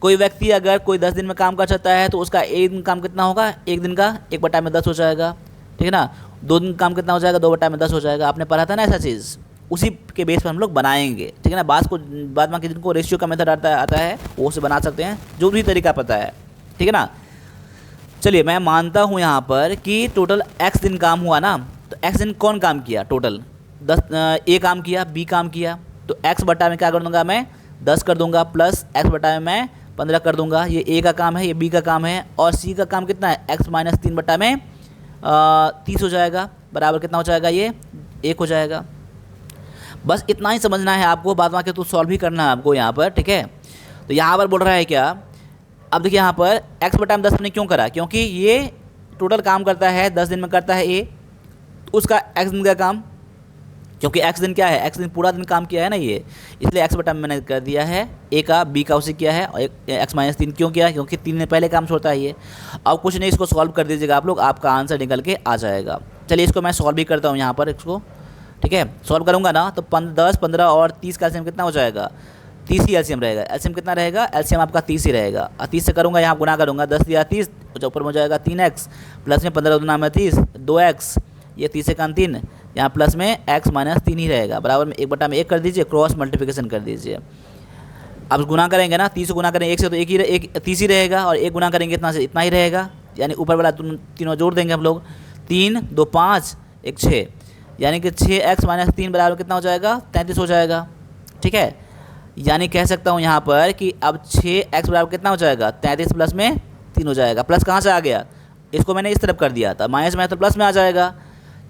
कोई व्यक्ति अगर कोई 10 दिन में काम कर सकता है तो उसका एक दिन काम कितना होगा, एक दिन का 1/10 हो जाएगा, ठीक है ना। 2 दिन काम कितना हो जाएगा, 2/10 हो जाएगा। आपने पढ़ा था ना ऐसा चीज़, उसी के बेस पर हम लोग बनाएंगे, ठीक है ना। बाद में जिनको रेशियो का मेथड आता है वो से बना सकते हैं, जो भी तरीका पता है, ठीक है ना। चलिए मैं मानता हूँ यहाँ पर कि टोटल x दिन काम हुआ ना, तो x दिन कौन काम किया, टोटल 10 a काम किया, b काम किया, तो x बटा में क्या कर दूंगा, मैं 10 कर दूंगा, प्लस x बटा में मैं 15 कर दूंगा। ये a का काम है, ये b का काम है, और c का काम कितना है, x माइनस 3 बटा में 30 हो जाएगा, बराबर कितना हो जाएगा, ये 1 हो जाएगा। बस इतना ही समझना है आपको, बाद में तो सॉल्व भी करना है आपको यहाँ पर, ठीक है। तो यहाँ पर बोल रहा है क्या, अब देखिए यहाँ पर x बटा में 10 हमने क्यों करा, क्योंकि ये टोटल काम करता है 10 दिन में करता है a, उसका x दिन का काम, क्योंकि x दिन क्या है, x दिन पूरा दिन काम किया है ना ये, इसलिए x बटा में मैंने कर दिया है, a का b का उसे किया है, और x माइनस 3 क्यों किया, क्योंकि 3 दिन पहले काम छोड़ता है ये। अब कुछ नहीं, इसको सॉल्व कर दीजिएगा आप लोग, आपका आंसर निकल के आ जाएगा। चलिए इसको मैं सॉल्व भी करता हूँ यहाँ पर इसको, ठीक है। सॉल्व करूँगा ना तो 10, 15 और 30 का एलसीएम कितना हो जाएगा, 30 ही एलसीएम रहेगा। एलसीएम कितना रहेगा, एलसीएम आपका 30 ही रहेगा। और 30 से करूँगा, यहाँ गुना करूँगा, 10 दिया 30, तो ऊपर में हो जाएगा 3x, प्लस में 15 दूना में 30, 2x, ये 30 से कम 3, यहाँ प्लस में x माइनस 3 ही रहेगा, बराबर में 1/1 कर दीजिए, क्रॉस मल्टीप्लिकेशन कर दीजिए। अब गुना करेंगे ना, 30 को गुना करेंगे 1 से तो एक 30 ही रहेगा, और 1 गुना करेंगे इतना से इतना ही रहेगा, यानी ऊपर वाला तीनों जोड़ देंगे हम लोग, 3, 2, 5, 1, 6, यानी कि 6x माइनस 3 बराबर कितना हो जाएगा, 33 हो जाएगा, ठीक है। यानी कह सकता हूँ यहाँ पर कि अब 6x बराबर कितना हो जाएगा, 33 प्लस में 3 हो जाएगा। प्लस कहाँ से आ गया, इसको मैंने इस तरफ कर दिया था, माइनस में तो प्लस में आ जाएगा,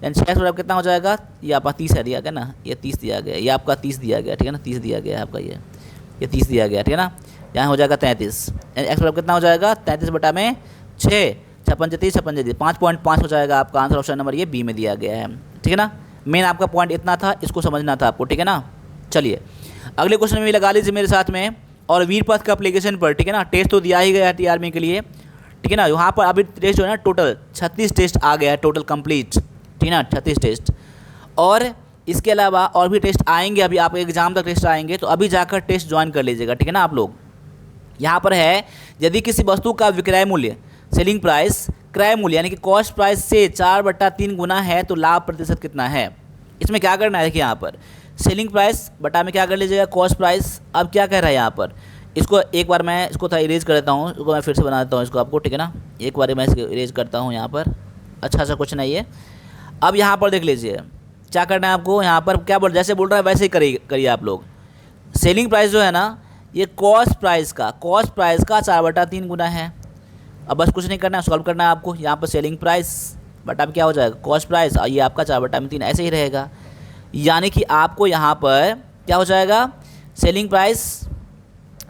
यानी 6x बराबर कितना हो जाएगा, ये आपका 30 है, दिया गया ना, ये 30 दिया गया, ये आपका 30 दिया गया, ठीक है ना, 30 दिया गया है आपका, ये 30 दिया गया, ठीक है ना। यहाँ हो जाएगा 33, यानी x बराबर कितना हो जाएगा, 33 बटा में 6, 56 30, 56 5.5 हो जाएगा आपका आंसर। ऑप्शन नंबर ये बी में दिया गया है, ठीक है ना। मेन आपका पॉइंट इतना था, इसको समझना था आपको, ठीक है ना। चलिए अगले क्वेश्चन में भी लगा लीजिए मेरे साथ में, और वीरपथ का एप्लीकेशन पर, ठीक है ना। टेस्ट तो दिया ही गया है टीआरबी के लिए, ठीक है ना। यहाँ पर अभी टेस्ट जो है ना, टोटल 36 टेस्ट आ गया है, टोटल कंप्लीट, ठीक है ना, 36 टेस्ट। और इसके अलावा और भी टेस्ट आएंगे, अभी आप एग्जाम तक टेस्ट आएंगे, तो अभी जाकर टेस्ट ज्वाइन कर लीजिएगा, ठीक है ना। आप लोग यहाँ पर है, यदि किसी वस्तु का विक्रय मूल्य, सेलिंग प्राइस, क्रय मूल्य यानी कि कॉस्ट प्राइस से 4/3 गुना है तो लाभ प्रतिशत कितना है। इसमें क्या करना है, देखिए यहाँ पर सेलिंग प्राइस बटा में क्या कर लीजिएगा, कॉस्ट प्राइस। अब क्या कह रहा है यहाँ पर, इसको एक बार मैं इसको था इरेज कर देता हूँ, इसको मैं फिर से बना देता हूँ इसको आपको, ठीक है ना। एक बार मैं इसको इरेज करता हूँ यहाँ पर, अच्छा सा क्वेश्चन है ये। अब यहाँ पर देख लीजिए क्या करना है आपको, यहाँ पर क्या जैसे बोल रहा है वैसे ही करिए आप लोग। सेलिंग प्राइस जो है ना, ये कॉस्ट प्राइस का 4/3 गुना है। अब बस कुछ नहीं करना है, सॉल्व करना है आपको। यहाँ पर सेलिंग प्राइस बटा में क्या हो जाएगा, कॉस्ट प्राइस, और ये आपका 4/3 ऐसे ही रहेगा। यानी कि आपको यहाँ पर क्या हो जाएगा, सेलिंग प्राइस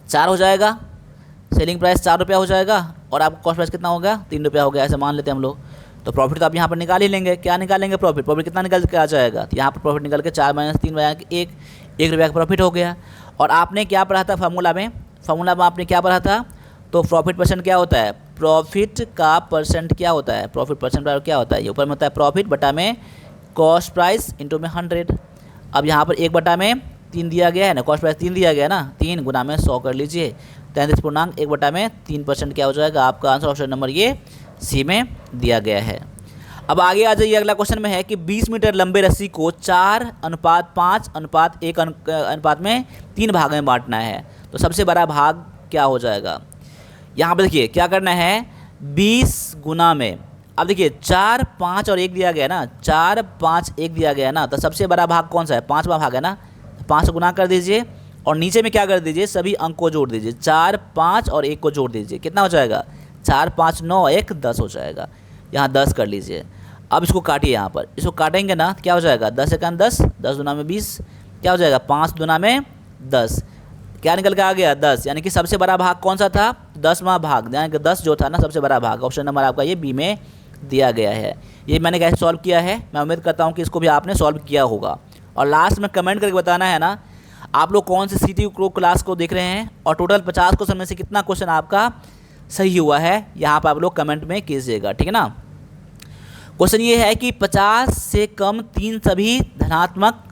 4 हो जाएगा, सेलिंग प्राइस 4 रुपया हो जाएगा, और आपको कॉस्ट प्राइस कितना हो गया, 3 रुपया हो गया, ऐसे मान लेते हैं हम लोग। तो प्रॉफिट तो आप यहाँ पर निकाल ही लेंगे। क्या निकालेंगे, प्रॉफिट कितना निकल के आ जाएगा, तो यहाँ पर प्रॉफिट निकल के 4 - 3 बजा के 1 रुपया का प्रॉफिट हो गया। और आपने क्या पढ़ा था फार्मूला में आपने क्या पढ़ा था, तो प्रॉफिट परसेंट क्या होता है, प्रॉफिट का परसेंट क्या होता है, प्रॉफिट परसेंट क्या होता है, ये ऊपर में होता है प्रॉफिट बटा में कॉस्ट प्राइस इंटू में 100। अब यहाँ पर 1/3 दिया गया है ना, कॉस्ट प्राइस 3 दिया गया है ना, 3 गुना में 100 कर लीजिए, 33.1/3% क्या हो जाएगा आपका आंसर। ऑप्शन नंबर ये सी में दिया गया है। अब आगे आ जाइए, अगला क्वेश्चन में है कि 20 मीटर लंबे रस्सी को 4:5:1 अनुपात में 3 भागों में बांटना है, तो सबसे बड़ा भाग क्या हो जाएगा। यहाँ पर देखिए क्या करना है, 20 गुना में, अब देखिए 4, 5 और 1 दिया गया ना, 4, 5, 1 दिया गया ना, तो सबसे बड़ा भाग कौन सा है, 5वां भाग है ना, 5 से गुना कर दीजिए, और नीचे में क्या कर दीजिए, सभी अंक को जोड़ दीजिए, 4, 5 और 1 को जोड़ दीजिए, कितना हो जाएगा, 4, 5, 9, 1, 10 हो जाएगा। यहाँ 10 कर लीजिए। अब इसको काटिए, यहाँ पर इसको काटेंगे ना, क्या हो जाएगा, 10 × 10, 10 दूना में 20, क्या हो जाएगा, 5 दूना में 10, क्या निकल के आ गया 10, यानी कि सबसे बड़ा भाग कौन सा था 10वां भाग, यानी कि 10 जो था ना सबसे बड़ा भाग। ऑप्शन नंबर आपका ये बी में दिया गया है। ये मैंने कैसे सॉल्व किया है, मैं उम्मीद करता हूँ कि इसको भी आपने सॉल्व किया होगा। और लास्ट में कमेंट करके बताना है ना आप लोग कौन से सीटी क्लास को देख रहे हैं और टोटल 50 क्वेश्चन में से कितना क्वेश्चन आपका सही हुआ है, यहाँ पर आप लोग कमेंट में कीजिएगा, ठीक है ना। क्वेश्चन ये है कि 50 से कम 3 सभी धनात्मक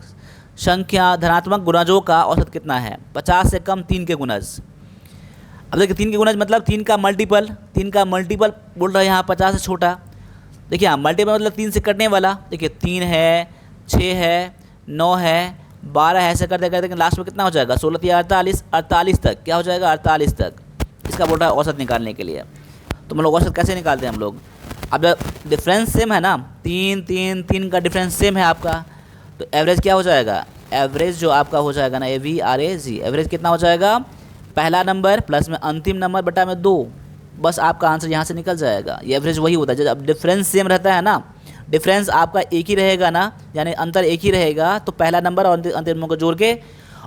गुणजों का औसत कितना है। 50 से कम 3 के गुणज, अब देखिए 3 के गुणज मतलब 3 का मल्टीपल बोल रहा है यहाँ 50 से छोटा। देखिए हाँ मल्टीपल मतलब 3 से कटने वाला, देखिए 3 है, 6 है, 9 है, 12 है, ऐसे करते करते लास्ट में कितना हो जाएगा 16 या 48 तक, क्या हो जाएगा 48 तक। इसका बोल रहा है औसत निकालने के लिए। तो हम लोग औसत कैसे निकालते हैं हम लोग, अब डिफरेंस सेम है ना, 3 का डिफरेंस सेम है आपका, तो एवरेज क्या हो जाएगा, एवरेज जो आपका हो जाएगा ना AVRAG, एवरेज कितना हो जाएगा पहला नंबर प्लस में अंतिम नंबर बटा में 2, बस आपका आंसर यहाँ से निकल जाएगा। ये एवरेज वही होता है जब डिफरेंस सेम रहता है ना, डिफरेंस आपका एक ही रहेगा ना, यानी अंतर एक ही रहेगा, तो पहला नंबर और अंतिम नंबर को जोड़ के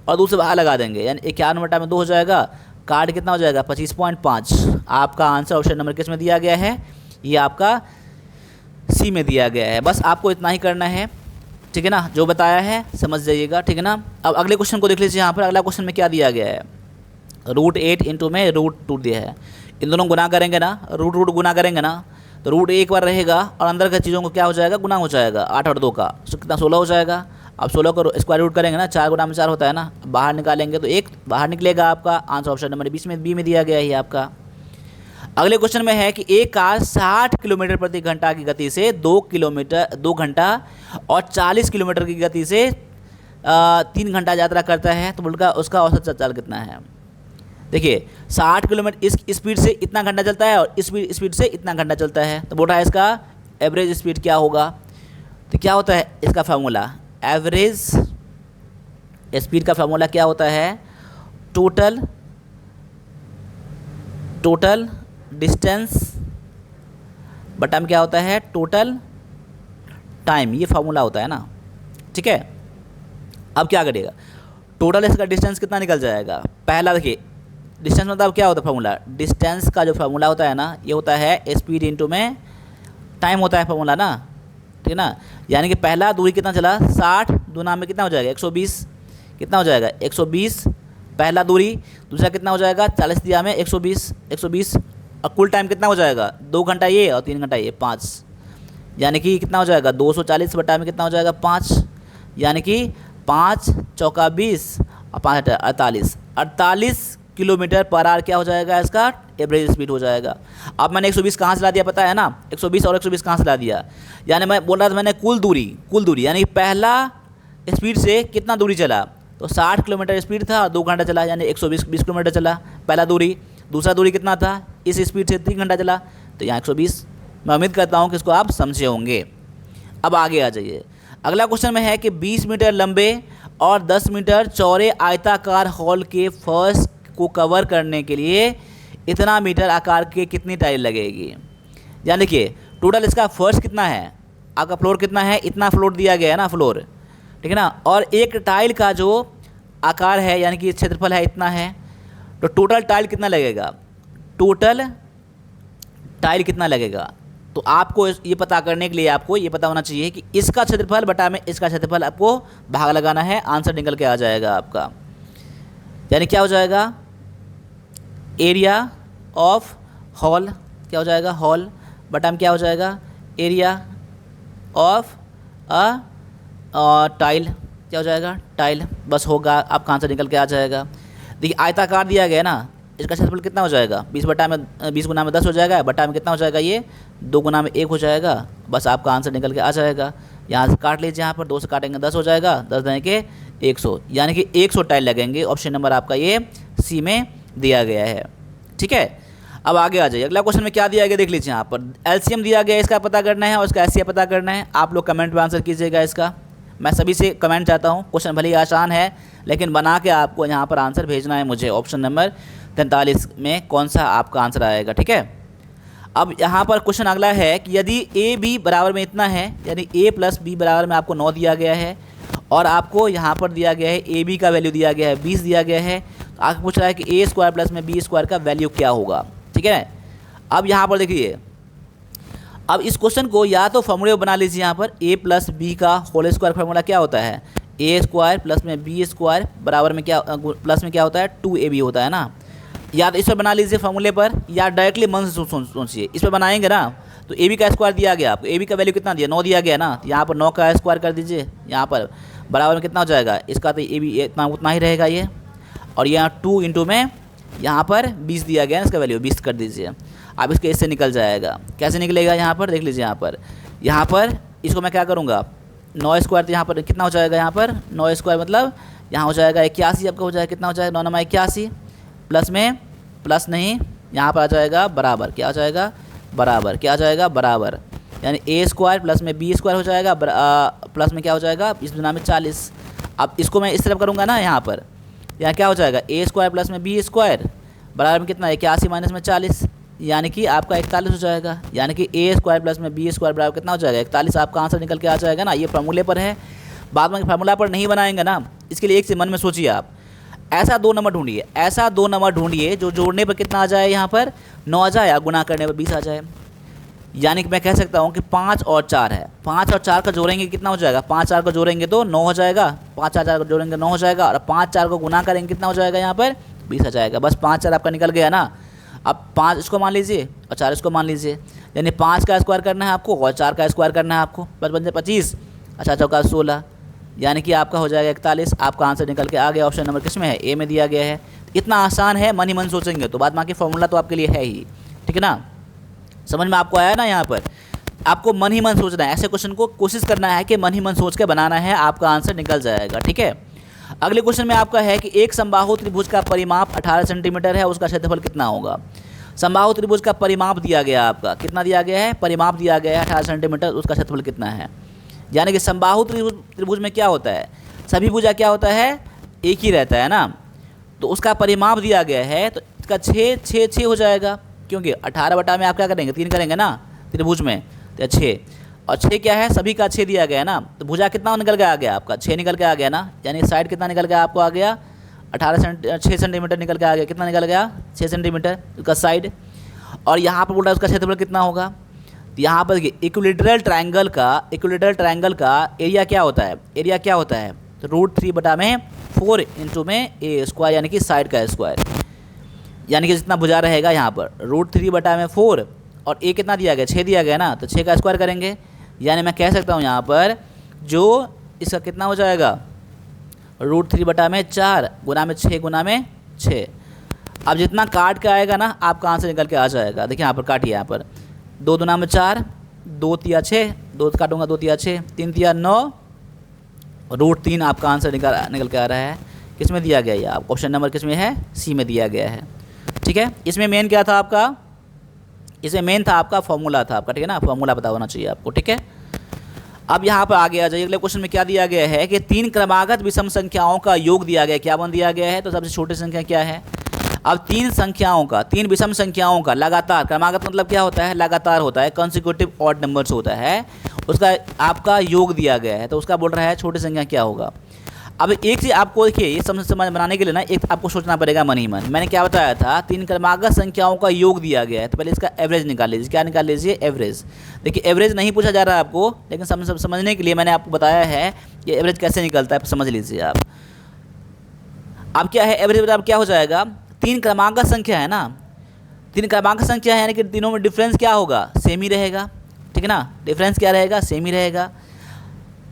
और दूसरे बाहर लगा देंगे, यानी 51 बटा में 2 हो जाएगा। कार्ड कितना हो जाएगा 25.5। आपका आंसर ऑप्शन नंबर किस में दिया गया है, ये आपका सी में दिया गया है। बस आपको इतना ही करना है, ठीक है ना, जो बताया है समझ जाइएगा, ठीक है ना। अब अगले क्वेश्चन को देख लीजिए। यहाँ पर अगला क्वेश्चन में क्या दिया गया है, √8 इंटू में √2 दिया है। इन दोनों गुना करेंगे ना, रूट गुना करेंगे ना, तो रूट एक बार रहेगा और अंदर की चीज़ों को क्या हो जाएगा गुना हो जाएगा, 8 और 2 का तो कितना 16 हो जाएगा। अब 16 को स्क्वायर रूट करेंगे ना, 4 गुना में 4 होता है ना, बाहर निकालेंगे तो 1 बाहर निकलेगा। आपका आंसर ऑप्शन नंबर 20 में बी में दिया गया है आपका। अगले क्वेश्चन में है कि एक कार 60 किलोमीटर प्रति घंटा की गति से 2 घंटा और 40 किलोमीटर की गति से 3 घंटा यात्रा करता है, तो उसका औसत चाल कितना है। देखिए 60 किलोमीटर इस स्पीड से इतना घंटा चलता है और इस स्पीड से इतना घंटा चलता है, तो बोल रहा है इसका एवरेज स्पीड क्या होगा। तो क्या होता है इसका फार्मूला, एवरेज स्पीड का फार्मूला क्या होता है, टोटल डिस्टेंस बटा में क्या होता है टोटल टाइम, ये फार्मूला होता है ना, ठीक है। अब क्या करिएगा, टोटल इसका डिस्टेंस कितना निकल जाएगा। पहला देखिए डिस्टेंस मतलब क्या होता है फार्मूला, डिस्टेंस का जो फार्मूला होता है ना ये होता है स्पीड इंटू में टाइम होता है फार्मूला ना, ठीक है ना। यानी कि पहला दूरी कितना चला 60 दूना में कितना हो जाएगा 120, कितना हो जाएगा 120 पहला दूरी, दूसरा कितना हो जाएगा 40 दिया में 120 और कुल टाइम कितना हो जाएगा 2 घंटा ये और 3 घंटा ये 5, यानी कि कितना हो जाएगा 240 बटा में कितना हो जाएगा 5, यानी कि 5 चौका 20 और 5 48 किलोमीटर पर आवर क्या हो जाएगा इसका एवरेज स्पीड हो जाएगा। अब मैंने 120 कहाँ से ला दिया पता है ना, 120 और 120 कहाँ से ला दिया, यानी मैं बोल रहा था मैंने कुल दूरी यानी पहला स्पीड से कितना दूरी चला, तो 60 किलोमीटर स्पीड था और 2 घंटा चला, यानी 120 किलोमीटर चला पहला दूरी। दूसरा दूरी कितना था इस स्पीड से 3 घंटा चला, तो यहाँ 120। मैं उम्मीद करता हूँ कि इसको आप समझे होंगे। अब आगे आ जाइए, अगला क्वेश्चन में है कि 20 मीटर लंबे और 10 मीटर चौड़े आयताकार हॉल के फर्श को कवर करने के लिए इतना मीटर आकार के कितनी टाइल लगेगी। यानी कि टोटल इसका फर्श कितना है, आपका फ्लोर कितना है, इतना फ्लोर दिया गया है ना फ्लोर, ठीक है ना, और एक टाइल का जो आकार है यानी कि क्षेत्रफल है इतना है, तो टोटल टाइल कितना लगेगा, तो आपको ये पता करने के लिए आपको ये पता होना चाहिए कि इसका क्षेत्रफल बटा में इसका क्षेत्रफल आपको भाग लगाना है, आंसर निकल के आ जाएगा आपका। यानी क्या हो जाएगा एरिया ऑफ हॉल, क्या हो जाएगा हॉल बटा में क्या हो जाएगा एरिया ऑफ टाइल, क्या हो जाएगा टाइल, बस होगा आपका आंसर निकल के आ जाएगा। देखिए आयताकार दिया गया है ना, इसका क्षेत्रफल कितना हो जाएगा 20 गुना में 10 हो जाएगा, बटा में कितना हो जाएगा ये 2 गुना में 1 हो जाएगा, बस आपका आंसर निकल के आ जाएगा। यहाँ से काट लीजिए, यहाँ पर 2 से काटेंगे 10 हो जाएगा, 10 देने के 100, यानी कि 100 टाइल लगेंगे। ऑप्शन नंबर आपका ये सी में दिया गया है, ठीक है। अब आगे आ जाइए, अगला क्वेश्चन में क्या दिया गया देख लीजिए। यहाँ पर एलसीएम दिया गया है, इसका पता करना है और इसका एचसीएफ पता करना है। आप लोग कमेंट में आंसर कीजिएगा इसका, मैं सभी से कमेंट चाहता हूँ। क्वेश्चन भले ही आसान है लेकिन बना के आपको यहाँ पर आंसर भेजना है मुझे। ऑप्शन नंबर 43 में कौन सा आपका आंसर आएगा, ठीक है। अब यहाँ पर क्वेश्चन अगला है कि यदि ए बी बराबर में इतना है, यानी a + b बराबर में आपको 9 दिया गया है और आपको यहाँ पर दिया गया है ए बी का वैल्यू दिया गया है 20 दिया गया है, आगे पूछ रहा है कि ए स्क्वायर प्लस में बी स्क्वायर का वैल्यू क्या होगा। ठीक है, अब यहाँ पर देखिए, अब इस क्वेश्चन को या तो फॉर्मूले बना लीजिए। यहाँ पर ए प्लस बी का होल स्क्वायर फार्मूला क्या होता है, ए स्क्वायर प्लस में बी स्क्वायर बराबर में क्या प्लस में क्या होता है 2ab होता है ना। या तो इस पर बना लीजिए फॉर्मूले पर, या डायरेक्टली मन से सोचिए। इस पर बनाएंगे ना तो ए बी का स्क्वायर दिया गया आपको, ए बी का वैल्यू कितना दिया 9 दिया गया ना, तो यहाँ पर 9 का स्क्वायर कर दीजिए। यहाँ पर बराबर में कितना हो जाएगा इसका, तो ए बी इतना उतना ही रहेगा ये, और यहाँ 2 इंटू में यहाँ पर 20 दिया गया ना, इसका वैल्यू 20 कर दीजिए। अब इसके इससे निकल जाएगा, कैसे निकलेगा यहाँ पर देख लीजिए। यहाँ पर इसको मैं क्या करूँगा 9 स्क्वायर, तो यहाँ पर कितना हो जाएगा, यहाँ पर 9 स्क्वायर मतलब यहाँ हो जाएगा 81, आपका हो जाएगा कितना हो जाएगा 9 9 81, प्लस में प्लस नहीं यहाँ पर आ जाएगा बराबर, क्या हो जाएगा बराबर, क्या आ जाएगा बराबर, यानी ए स्क्वायर प्लस में बी स्क्वायर हो जाएगा प्लस में क्या हो जाएगा इस दुना में 40। अब इसको मैं इस तरफ करूँगा ना, यहाँ पर यहाँ क्या हो जाएगा ए स्क्वायर प्लस में बी स्क्वायर बराबर में कितना 81 माइनस में 40, यानी कि आपका 41 हो जाएगा। यानी कि ए स्क्वायर प्लस में बी स्क्वायर बराबर कितना हो जाएगा 41, आपका आंसर निकल के आ जाएगा ना। ये फार्मूले पर है, बाद में फार्मूला पर नहीं बनाएंगे ना, इसके लिए एक से मन में सोचिए आप। ऐसा 2 नंबर ढूंढिए, ऐसा 2 नंबर ढूंढिए जो जोड़ने पर कितना आ जाए, यहाँ पर 9 आ जाए या गुना करने पर 20 आ जाए। यानी कि मैं कह सकता हूँ कि 5 और 4 है, 5 और 4 का जोड़ेंगे कितना हो जाएगा, 5 4 को जोड़ेंगे तो 9 हो जाएगा, 5 4 को जोड़ेंगे 9 हो जाएगा, और 5 4 को गुना करेंगे कितना हो जाएगा यहाँ पर 20 आ जाएगा। बस 5 4 आपका निकल गया ना। अब 5 इसको मान लीजिए और 4 इसको मान लीजिए, यानी 5 का स्क्वायर करना है आपको और 4 का स्क्वायर करना है आपको, बस बन जाए 25, अच्छा चौका 16, यानी कि आपका हो जाएगा 41। आपका आंसर निकल के आ गया। ऑप्शन नंबर किस में है, ए में दिया गया है। इतना आसान है, मन ही मन सोचेंगे तो बाद बाकी फॉर्मूला तो आपके लिए है ही। ठीक है ना, समझ में आपको आया ना। यहाँ पर आपको मन ही मन सोचना है, ऐसे क्वेश्चन को कोशिश करना है कि मन ही मन सोच के बनाना है, आपका आंसर निकल जाएगा। ठीक है, अगले क्वेश्चन में आपका है कि एक समबाहु त्रिभुज का परिमाप 18 सेंटीमीटर है, उसका क्षेत्रफल कितना होगा। समबाहु त्रिभुज का परिमाप दिया गया, आपका कितना दिया गया है, परिमाप दिया गया है 18 सेंटीमीटर, उसका क्षेत्रफल कितना है। यानी कि समबाहु त्रिभुज में क्या होता है, सभी भुजा क्या होता है एक ही रहता है ना, तो उसका परिमाप दिया गया है, तो इसका 6 6 6 हो जाएगा, क्योंकि 18 बटा में आप क्या करेंगे 3 करेंगे ना त्रिभुज में, तो 6 और 6 क्या है, सभी का 6 दिया गया है ना, तो भुजा कितना निकल के आ गया आपका 6 निकल के आ गया ना, यानी साइड कितना निकल के आपको आ गया 6 सेंटीमीटर निकल के आ गया, कितना निकल गया 6 सेंटीमीटर उसका साइड। और यहाँ पर बोल रहा है उसका क्षेत्रफल कितना होगा, तो यहाँ पर देखिए इक्विलेटरल ट्रायंगल का एरिया क्या होता है, एरिया क्या होता है, तो √3 बटा में 4 इंटू में ए स्क्वायर, यानी कि साइड का स्क्वायर, यानी कि जितना भुजा रहेगा यहाँ पर √3 बटा में 4 और ए कितना दिया गया 6 दिया गया ना, तो 6 का स्क्वायर करेंगे, यानी मैं कह सकता हूँ यहाँ पर जो इसका कितना हो जाएगा √3 बटा में 4 गुना में 6 गुना में 6। अब जितना काट के आएगा ना आपका आंसर निकल के आ जाएगा। देखिए यहाँ पर काटिए, यहाँ पर 2 दुना में 4, 2 तिया 6, 2 काटूंगा 2 तिया 6, 3 तिया 9, √3 आपका आंसर निकल के आ रहा है। किस में दिया गया ये, आप ऑप्शन नंबर किस में है, सी में दिया गया है। ठीक है, इसमें मेन क्या था आपका, इसमें मेन था आपका फॉर्मूला था आपका, ठीक है ना, फॉर्मूला पता होना चाहिए आपको। ठीक है, अब यहाँ पर आगे आ जाइए, अगले क्वेश्चन में क्या दिया गया है कि 3 क्रमागत विषम संख्याओं का योग दिया गया, क्या बन दिया गया है, तो सबसे छोटी संख्या क्या है। अब 3 विषम संख्याओं का लगातार, क्रमागत मतलब क्या होता है लगातार होता है, कंसेक्यूटिव ऑड नंबर्स होता है, उसका आपका योग दिया गया है, तो उसका बोल रहा है छोटी संख्या क्या होगा। अब एक चीज़ आपको देखिए, ये समझ बनाने के लिए ना एक आपको सोचना पड़ेगा मन ही मन। मैंने क्या बताया था, 3 क्रमागत संख्याओं का योग दिया गया है, तो पहले इसका एवरेज निकाल लीजिए। क्या निकाल लीजिए, एवरेज। देखिए एवरेज नहीं पूछा जा रहा है आपको, लेकिन समझने के लिए मैंने आपको बताया है कि एवरेज कैसे निकलता है, समझ लीजिए आप। अब क्या है एवरेज, अब क्या हो जाएगा, 3 क्रमागत संख्या है ना, 3 क्रमागत संख्या है, यानी कि तीनों में डिफरेंस क्या होगा, सेम ही रहेगा। ठीक है ना, डिफरेंस क्या रहेगा, सेम ही रहेगा।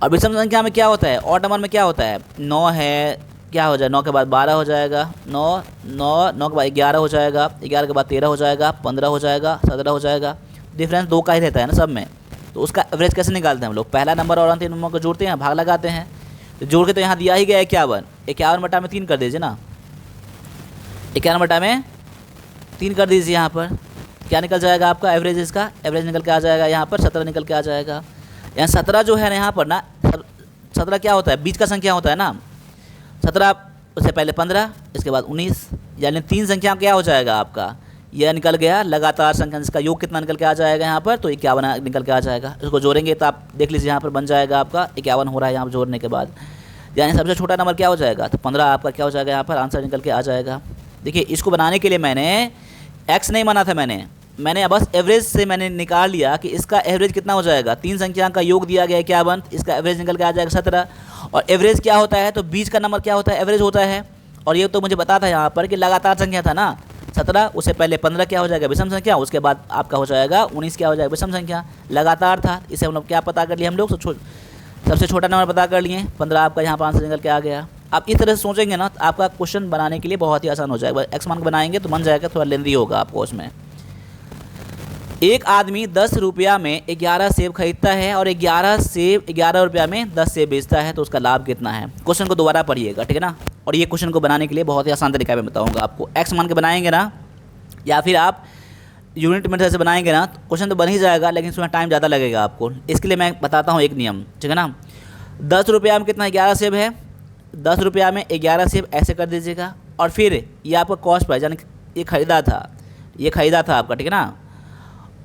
और विषम संख्या में क्या होता है, ऑड नंबर में क्या होता है, 9 है, क्या हो जाए 9 के बाद 12 हो जाएगा, 9 के बाद 11 हो जाएगा, 11 के बाद 13 हो जाएगा, 15 हो जाएगा, 17 हो जाएगा। डिफरेंस 2 का ही रहता है ना सब में, तो उसका एवरेज कैसे निकालते हैं हम लोग, पहला नंबर और अंतिम नंबर को जोड़ते हैं, भाग लगाते हैं, तो जोड़ के तो यहाँ दिया ही गया 51 बटा में 3 कर दीजिए ना, 51 बटा में 3 कर दीजिए। यहाँ पर क्या निकल जाएगा आपका एवरेज, इसका एवरेज निकल के आ जाएगा यहाँ पर 17 निकल के आ जाएगा। यहाँ 17 जो है ना, यहाँ पर ना 17 क्या होता है, बीच का संख्या होता है ना, 17 उससे पहले 15, इसके बाद 19, यानी 3 संख्या क्या हो जाएगा आपका, यह निकल गया लगातार संख्या, जिसका योग कितना निकल के आ जाएगा यहाँ पर, तो 51 निकल के आ जाएगा। इसको जोड़ेंगे तो आप देख लीजिए यहाँ पर बन जाएगा आपका 51 हो रहा है यहाँ पर जोड़ने के बाद। यानी सबसे छोटा नंबर क्या हो जाएगा, तो 15 आपका क्या हो जाएगा, यहाँ पर आंसर निकल के आ जाएगा। देखिए इसको बनाने के लिए मैंने एक्स नहीं माना था, मैंने बस एवरेज से मैंने निकाल लिया कि इसका एवरेज कितना हो जाएगा। 3 संख्या का योग दिया गया है 51, इसका एवरेज निकल के आ जाएगा 17। और एवरेज क्या होता है, तो बीच का नंबर क्या होता है, एवरेज होता है। और ये तो मुझे पता था यहाँ पर कि लगातार संख्या था ना 17, उससे पहले 15 क्या हो जाएगा विषम संख्या, उसके बाद आपका हो जाएगा 19 क्या हो जाएगा विषम संख्या, लगातार था। इसे हम लोग क्या पता कर लिए, हम लोग सबसे छोटा नंबर पता कर लिए 15, आपका यहाँ पर आंसर निकल के आ गया। आप इस तरह से सोचेंगे ना तो आपका क्वेश्चन बनाने के लिए बहुत ही आसान हो जाएगा। एक्स मान बनाएंगे तो बन जाएगा, थोड़ा लेंदी होगा आपको उसमें। एक आदमी 10 रुपया में 11 सेब खरीदता है और 11 रुपया में 10 सेब बेचता है, तो उसका लाभ कितना है। क्वेश्चन को दोबारा पढ़िएगा, ठीक है ना। और ये क्वेश्चन को बनाने के लिए बहुत ही आसान तरीका मैं बताऊंगा आपको। एक्स मान के बनाएंगे ना, या फिर आप यूनिट मेथड से बनाएंगे ना, तो क्वेश्चन तो बन ही जाएगा, लेकिन उसमें टाइम ज़्यादा लगेगा आपको। इसके लिए मैं बताता हूँ एक नियम, ठीक है ना। 10 रुपया में कितना 11 सेब है, 10 रुपया में 11 सेब ऐसे कर दीजिएगा। और फिर ये आपका कॉस्ट प्राइस, यानी ये खरीदा था आपका, ठीक है ना।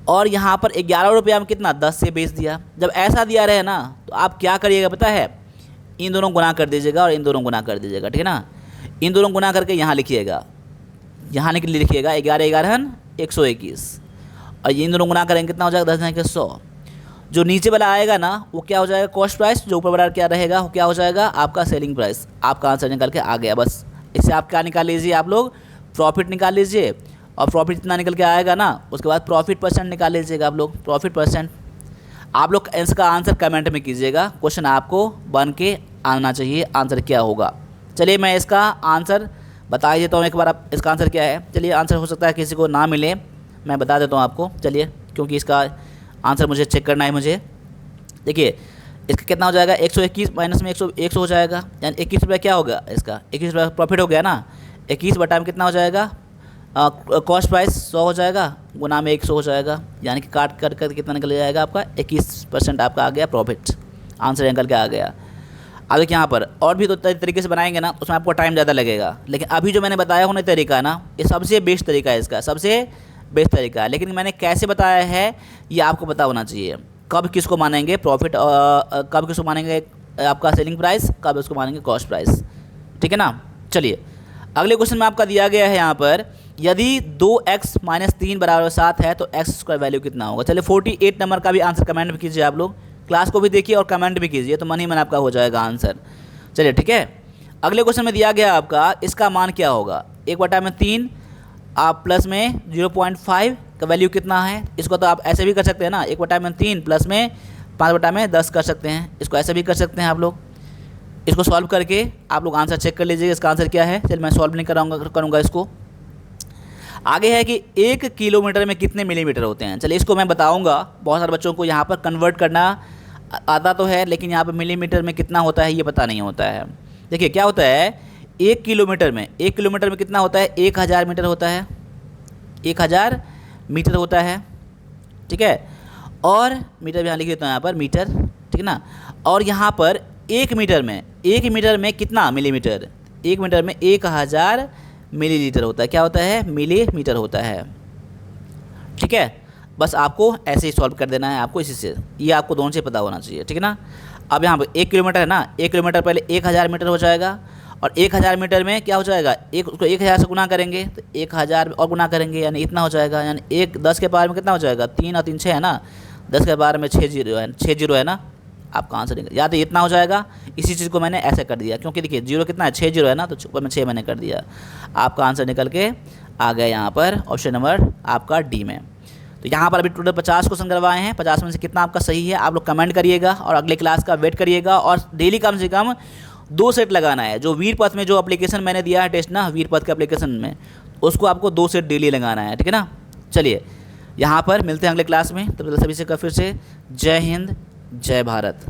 और यहाँ पर 11 रुपया में कितना 10 से बेच दिया। जब ऐसा दिया रहे ना तो आप क्या करिएगा पता है, इन दोनों गुना कर दीजिएगा और इन दोनों गुना कर दीजिएगा, ठीक है ना। इन दोनों गुना करके यहाँ लिखिएगा, यहाँ लिखिएगा 11 11 121, और इन दोनों गुना करेंगे कितना हो जाएगा 10 के 100। जो नीचे वाला आएगा ना वो क्या हो जाएगा कॉस्ट प्राइस, जो ऊपर वाला क्या रहेगा वो क्या हो जाएगा आपका सेलिंग प्राइस। आपका आंसर निकल के आ गया। बस इससे आप क्या निकाल लीजिए, आप लोग प्रॉफिट निकाल लीजिए। और प्रॉफिट इतना निकल के आएगा ना, उसके बाद प्रॉफिट परसेंट निकाल लीजिएगा आप लोग, प्रॉफिट परसेंट। आप लोग इसका आंसर कमेंट में कीजिएगा, क्वेश्चन आपको बन के आना चाहिए, आंसर क्या होगा। चलिए मैं इसका आंसर बता देता हूँ एक बार, आप इसका आंसर क्या है। चलिए आंसर हो सकता है किसी को ना मिले, मैं बता देता हूँ आपको। चलिए क्योंकि इसका आंसर मुझे चेक करना है मुझे। देखिए इसका कितना हो जाएगा 121 माइनस में 100 हो जाएगा, यानी 21 रुपये क्या होगा इसका, 21 रुपये प्रॉफिट हो गया ना। 21 बटा में कितना हो जाएगा कॉस्ट प्राइस 100 हो जाएगा, गुना में 100 हो जाएगा, यानी कि काट कर कितना निकल जाएगा आपका 21% आपका आ गया प्रॉफिट, आंसर निकल के आ गया। अब देखिए यहाँ पर और भी तो तरीके से बनाएंगे ना, उसमें आपको टाइम ज़्यादा लगेगा, लेकिन अभी जो मैंने बताया होने तरीका ना, ये सबसे बेस्ट तरीका है, इसका सबसे बेस्ट तरीका है। लेकिन मैंने कैसे बताया है ये आपको पता होना चाहिए। कब किसको मानेंगे प्रॉफिट, कब किसको मानेंगे आपका सेलिंग प्राइस, कब उसको मानेंगे कॉस्ट प्राइस, ठीक है ना। चलिए अगले क्वेश्चन में आपका दिया गया है यहाँ पर, यदि 2x - 3 = 7 है तो x स्क्वायर वैल्यू कितना होगा। चलिए 48 नंबर का भी आंसर कमेंट भी कीजिए आप लोग, क्लास को भी देखिए और कमेंट भी कीजिए, तो मन ही मन आपका हो जाएगा आंसर। चलिए ठीक है, अगले क्वेश्चन में दिया गया आपका इसका मान क्या होगा। 1/3 आप प्लस में 0.5 का वैल्यू कितना है। इसको तो आप ऐसे भी कर सकते हैं ना, 1/3 प्लस में 5/10 कर सकते हैं, इसको ऐसे भी कर सकते हैं आप लोग। इसको सॉल्व करके आप लोग आंसर चेक कर लीजिए इसका आंसर क्या है। चलिए मैं सॉल्व नहीं करूँगा इसको। आगे है कि 1 किलोमीटर में कितने मिलीमीटर होते हैं। चलिए इसको मैं बताऊंगा। बहुत सारे बच्चों को यहाँ पर कन्वर्ट करना आता तो है, लेकिन यहाँ पर मिलीमीटर में कितना होता है ये पता नहीं होता है। देखिए क्या होता है 1 किलोमीटर में कितना होता है 1000 मीटर होता है, 1000 मीटर होता है, ठीक है। और मीटर भी यहाँ लिख देता हूँ यहाँ पर मीटर, ठीक है ना। और यहाँ पर 1 मीटर में कितना मिलीमीटर, 1 मीटर में 1000 मिलीलीटर होता है। क्या होता है मिलीमीटर होता है, ठीक है। बस आपको ऐसे ही सॉल्व कर देना है आपको इसी से, ये आपको दोनों से पता होना चाहिए, ठीक है ना। अब यहाँ पर 1 किलोमीटर है ना, 1 किलोमीटर पहले 1000 मीटर हो जाएगा, और 1000 मीटर में क्या हो जाएगा उसको 1000 से गुना करेंगे तो 1000 और गुना करेंगे, यानी इतना हो जाएगा। यानी 10 के पावर में कितना हो जाएगा 3 और 3 6 है ना, 10 के पावर में 6 जीरो है ना, आपका आंसर निकल या तो इतना हो जाएगा। इसी चीज़ को मैंने ऐसे कर दिया क्योंकि देखिए जीरो कितना है 6 जीरो है ना, तो ऊपर में 6 मैंने कर दिया, आपका आंसर निकल के आ गया यहाँ पर ऑप्शन नंबर आपका डी में। तो यहाँ पर अभी टोटल 50 क्वेश्चन करवाए हैं, 50 में से कितना आपका सही है आप लोग कमेंट करिएगा, और अगले क्लास का वेट करिएगा। और डेली कम से कम 2 सेट लगाना है। जो वीरपथ में जो एप्लीकेशन मैंने दिया है टेस्ट ना, वीरपथ के एप्लीकेशन में, उसको आपको 2 सेट डेली लगाना है, ठीक है ना। चलिए यहाँ पर मिलते हैं अगले क्लास में, तब तक सभी से फिर से जय हिंद जय भारत।